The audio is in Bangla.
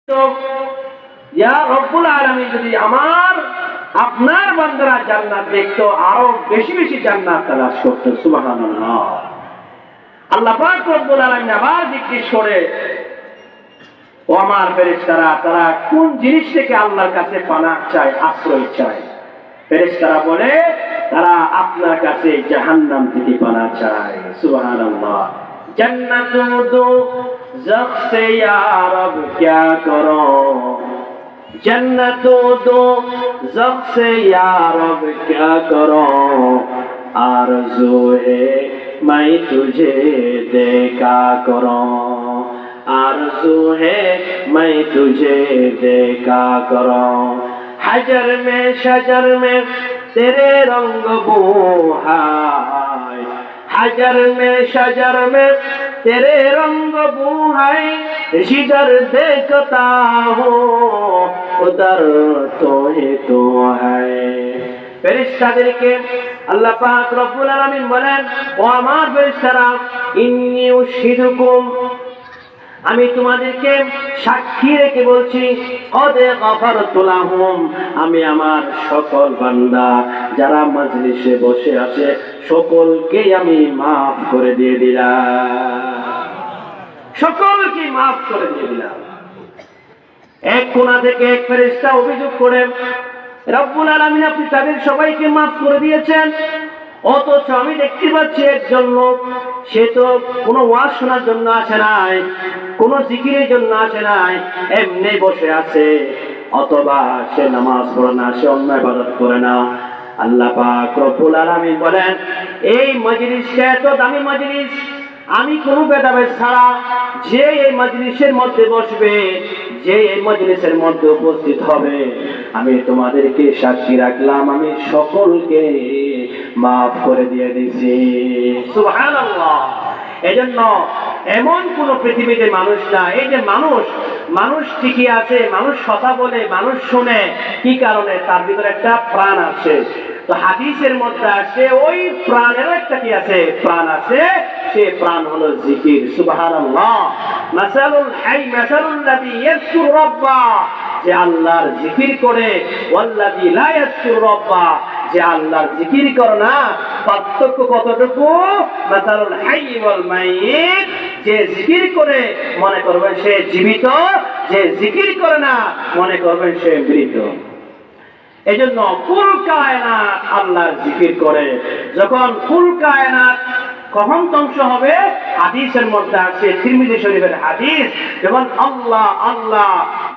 তো ইয়া রব্বুল আলামিন যদি আমার আপনার বান্দারা জান্নাত দেখতো আরো বেশি বেশি জান্নাত তালাশ করতো। সুবহানাল্লাহ। আল্লাহ পাক রব্বুল আলামিন আবার জিজ্ঞেস করে, ও আমার ফেরেশতারা, তারা কোন জিনিস থেকে আল্লাহর কাছে পানাহ চায়, আশ্রয় চায়? ফেরেশতারা বলে, তারা আপনার কাছে জাহান্নাম থেকে পানাহ চায়। সুবহানাল্লাহ। जन्नत दो ज़ख से या रब क्या करो, जन्नत दो ज़ख से या रब क्या करो, आरज़ू है मैं तुझे देखा करो, आरज़ू है मैं तुझे देखा करो, हजर में शजर में तेरे रंग बू है, हजर में शजर में तेरे रंग बू है, जिधर देखता हूँ उधर तो ही तो है। ফেরেশতাদেরকে আল্লাহ পাক রব্বুল আলামিন বলেন, ও আমার ফেরেশতারা, ইন্নী উশহিদুকুম, আমি তোমাদেরকে সাক্ষী রেখে বলছি, কদে গফারতু লাহুম, আমি আমার সকল বান্দা যারা মজলিসে বসে আছে সকলকে আমি মাফ করে দিয়ে দিলাম, সকলকে মাফ করে দিয়ে দিলাম। এক কোণা থেকে এক ফেরেশতা অভিযোগ করে, রব্বুল আলামিন আপনি তাদের সবাইকে মাফ করে দিয়েছেন, অথচ আমি দেখতে পাচ্ছি একজন লোক, সে তো কোনো ওয়াজ শোনার জন্য আসে নাই, কোনো জিকিরের জন্য আসে নাই, এমনি বসে আছে, অথবা সে নামাজ পড়ে না, সে অন্য ইবাদত করে না। আল্লাহ পাক রব্বুল আলামিন বলেন, এই মজলিসটা এত দামি মজলিস, আমি কোনো ভেদাভেদ ছাড়া যে এই মজলিসের মধ্যে বসবে, যে এই মজলিসের মধ্যে উপস্থিত হবে, আমি তোমাদেরকে সাক্ষী রাখলাম, আমি সকলকে মাফ করে দিয়ে দিয়েছি। সুবহানাল্লাহ। এজন্য এমন কোন পৃথিবীতে মানুষ না, এই যে মানুষ ঠিকই আছে, মানুষ কথা বলে, মানুষ শুনে, কি কারণে? তার ভিতরে একটা প্রাণ আছে। তো হাদিসের মধ্যে আসে ওই প্রাণের একটা কি আছে, প্রাণ আছে, সে প্রাণ হলো জিকির। সুবহানাল্লাহ। মাসালুল হাই মাসালুল্লাযী ইয়াযকুরু রাব্বা, যে আল্লাহর জিকির করে, ওয়াল্লাযী লা ইয়াযকুরু রাব্বা, যে আল্লাহর জিকির করে না, পার্থক্য কতটুকু? মাসালুল হাই ওয়াল মাইয়িত, যে জিকির করে মনে করবেন সে জীবিত, যে জিকির করে না মনে করবেন সে মৃত। এজন্য কুল কায়নাত আল্লাহর জিকির করে। যখন কুল কায়নাত কখন ধ্বংস হবে? হাদিসের মধ্যে আছে, তিরমিজি শরীফের হাদিস, যখন আল্লাহ আল্লাহ